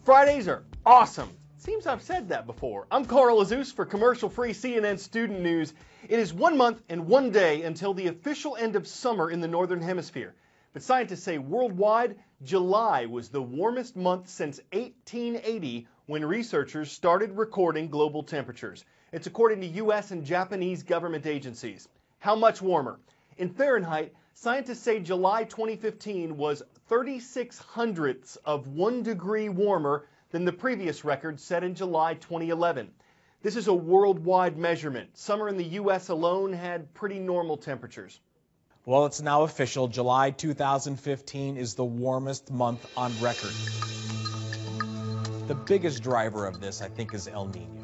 Fridays are awesome. Seems I've said that before. I'm Carl Azus for commercial-free CNN Student News. It is 1 month and 1 day until the official end of summer in the Northern Hemisphere. But scientists say worldwide, July was the warmest month since 1880 when researchers started recording global temperatures. It's according to U.S. and Japanese government agencies. How much warmer? In Fahrenheit, scientists say July 2015 was 36/100ths of 1 degree warmer than the previous record set in July 2011. This is a worldwide measurement. Summer in the U.S. alone had pretty normal temperatures. Well, it's now official. July 2015 is the warmest month on record. The biggest driver of this, I think, is El Nino.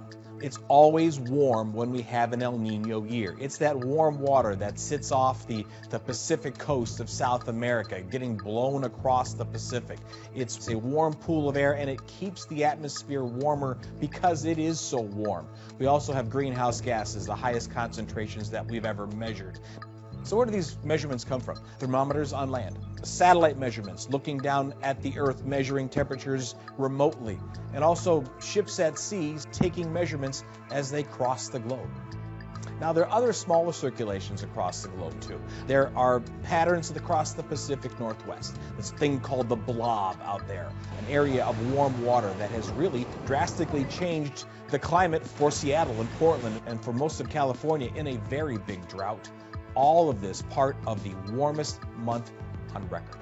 It's always warm when we have an El Nino year. It's that warm water that sits off the Pacific coast of South America, getting blown across the Pacific. It's a warm pool of air, and it keeps the atmosphere warmer because it is so warm. We also have greenhouse gases, the highest concentrations that we've ever measured. So where do these measurements come from? Thermometers on land, satellite measurements, looking down at the Earth, measuring temperatures remotely, and also ships at sea taking measurements as they cross the globe. Now, there are other smaller circulations across the globe, too. There are patterns across the Pacific Northwest, this thing called the blob out there, an area of warm water that has really drastically changed the climate for Seattle and Portland and for most of California in a very big drought. All of this part of the warmest month on record.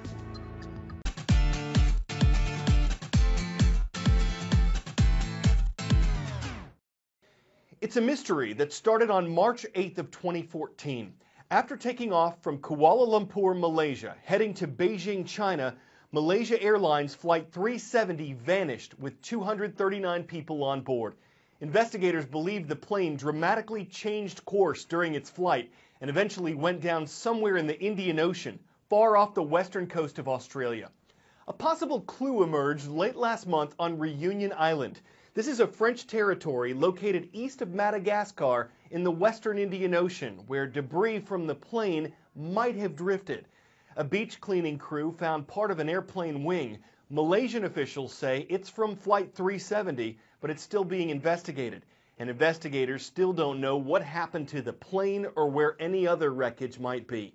It's a mystery that started on March 8th of 2014. After taking off from Kuala Lumpur, Malaysia, heading to Beijing, China, Malaysia Airlines Flight 370 vanished with 239 people on board. Investigators believe the plane dramatically changed course during its flight and eventually went down somewhere in the Indian Ocean, far off the western coast of Australia. A possible clue emerged late last month on Reunion Island. This is a French territory located east of Madagascar in the western Indian Ocean, where debris from the plane might have drifted. A beach cleaning crew found part of an airplane wing. Malaysian officials say it's from Flight 370, but it's still being investigated. And investigators still don't know what happened to the plane or where any other wreckage might be.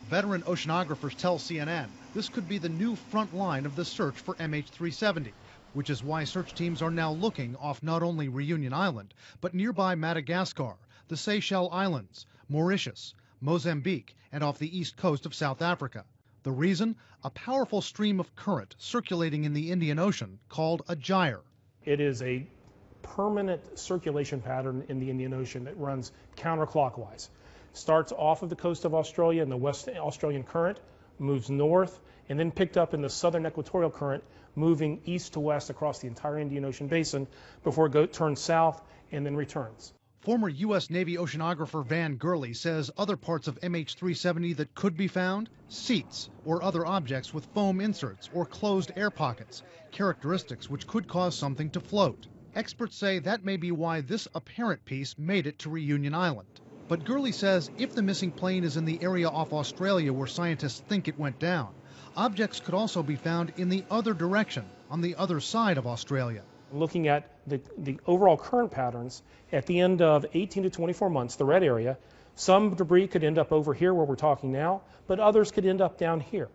Veteran oceanographers tell CNN this could be the new front line of the search for MH370, which is why search teams are now looking off not only Reunion Island, but nearby Madagascar, the Seychelles Islands, Mauritius, Mozambique, and off the east coast of South Africa. The reason? A powerful stream of current circulating in the Indian Ocean called a gyre. It is a permanent circulation pattern in the Indian Ocean that runs counterclockwise. Starts off of the coast of Australia in the West Australian current, moves north, and then picked up in the southern equatorial current, moving east to west across the entire Indian Ocean basin before it turns south and then returns. Former U.S. Navy oceanographer Van Gurley says other parts of MH370 that could be found: seats or other objects with foam inserts or closed air pockets, characteristics which could cause something to float. Experts say that may be why this apparent piece made it to Reunion Island. But Gurley says if the missing plane is in the area off Australia where scientists think it went down, objects could also be found in the other direction, on the other side of Australia. Looking at the overall current patterns, at the end of 18 to 24 months, the red area, some debris could end up over here where we're talking now, but others could end up down here.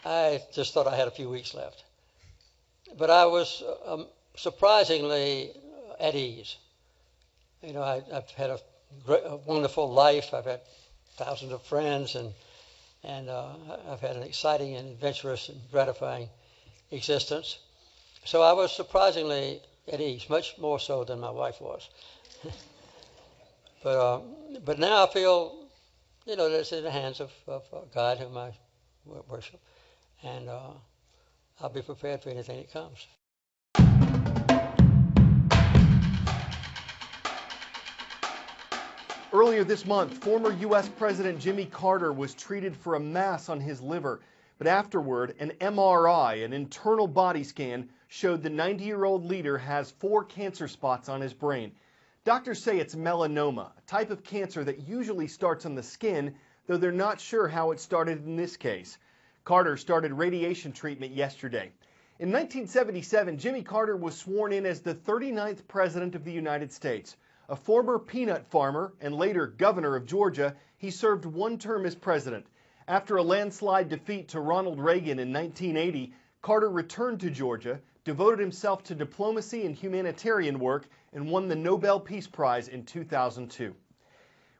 I just thought I had a few weeks left. But I was surprisingly at ease. You know, I've had a wonderful life. I've had thousands of friends, and I've had an exciting and adventurous and gratifying existence. So I was surprisingly at ease, much more so than my wife was. But now I feel, you know, that it's in the hands of God, whom I worship, and I'll be prepared for anything that comes. Earlier this month, former U.S. President Jimmy Carter was treated for a mass on his liver, but afterward, an MRI, an internal body scan, showed the 90-year-old leader has 4 cancer spots on his brain. Doctors say it's melanoma, a type of cancer that usually starts on the skin, though they're not sure how it started in this case. Carter started radiation treatment yesterday. In 1977, Jimmy Carter was sworn in as the 39th President of the United States. A former peanut farmer and later governor of Georgia, he served one term as president. After a landslide defeat to Ronald Reagan in 1980, Carter returned to Georgia, devoted himself to diplomacy and humanitarian work, and won the Nobel Peace Prize in 2002.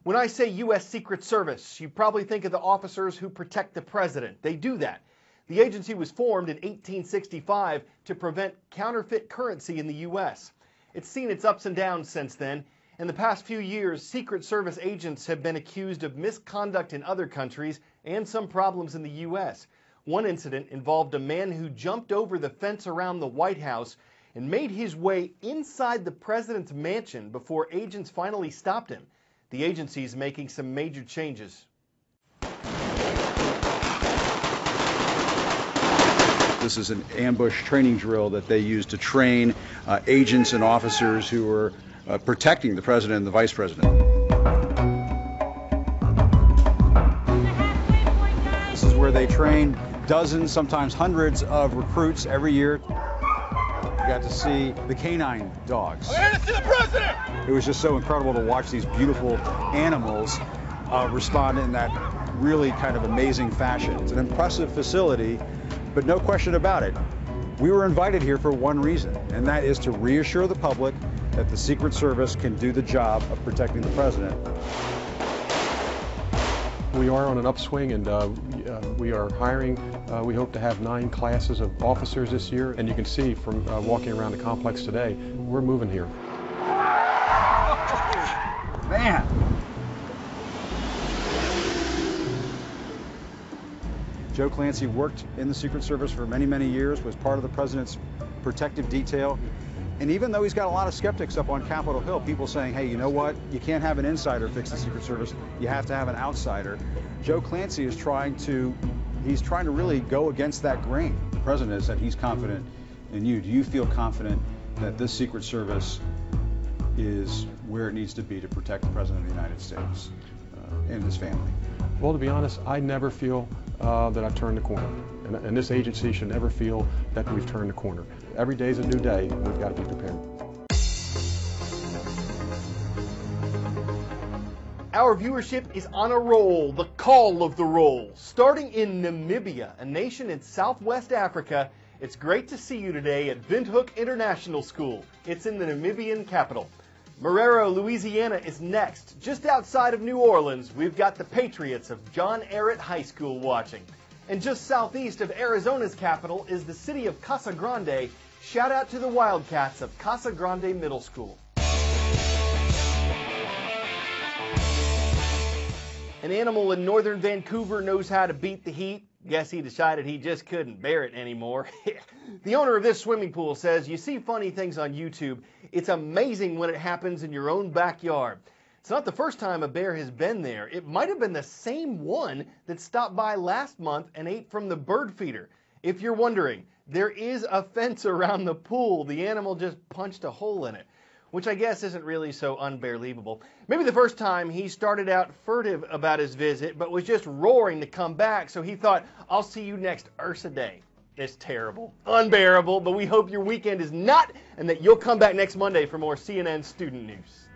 When I say U.S. Secret Service, you probably think of the officers who protect the president. They do that. The agency was formed in 1865 to prevent counterfeit currency in the U.S. It's seen its ups and downs since then. In the past few years, Secret Service agents have been accused of misconduct in other countries and some problems in the U.S. One incident involved a man who jumped over the fence around the White House and made his way inside the president's mansion before agents finally stopped him. The agency is making some major changes. This is an ambush training drill that they use to train agents and officers who are protecting the president and the vice president. This is where they train dozens, sometimes hundreds of recruits every year. We got to see the canine dogs. I'm here to see the president! It was just so incredible to watch these beautiful animals respond in that really kind of amazing fashion. It's an impressive facility, but no question about it. We were invited here for one reason, and that is to reassure the public that the Secret Service can do the job of protecting the president. We are on an upswing, and we are hiring. We hope to have 9 classes of officers this year, and you can see from walking around the complex today, we're moving here. Man! Joe Clancy worked in the Secret Service for many, many years, was part of the president's protective detail. And even though he's got a lot of skeptics up on Capitol Hill, people saying, hey, you know what? You can't have an insider fix the Secret Service. You have to have an outsider. Joe Clancy is trying to really go against that grain. The president has said he's confident in you. Do you feel confident that this Secret Service is where it needs to be to protect the president of the United States and his family? Well, to be honest, I never feel that I've turned the corner. And this agency should never feel that we've turned the corner. Every day is a new day. We've got to be prepared. Our viewership is on a roll, the call of the roll. Starting in Namibia, a nation in Southwest Africa, it's great to see you today at Windhoek International School. It's in the Namibian capital. Marrero, Louisiana is next. Just outside of New Orleans, we've got the Patriots of John Ehret High School watching. And just southeast of Arizona's capital is the city of Casa Grande. Shout out to the Wildcats of Casa Grande Middle School. An animal in northern Vancouver knows how to beat the heat. Guess he decided he just couldn't bear it anymore. The owner of this swimming pool says, you see funny things on YouTube. It's amazing when it happens in your own backyard. It's not the first time a bear has been there. It might have been the same one that stopped by last month and ate from the bird feeder. If you're wondering, there is a fence around the pool. The animal just punched a hole in it, which I guess isn't really so unbelievable. Maybe the first time he started out furtive about his visit, but was just roaring to come back, so he thought, I'll see you next Ursa Day. It's terrible, unbearable, but we hope your weekend is not, and that you'll come back next Monday for more CNN Student News.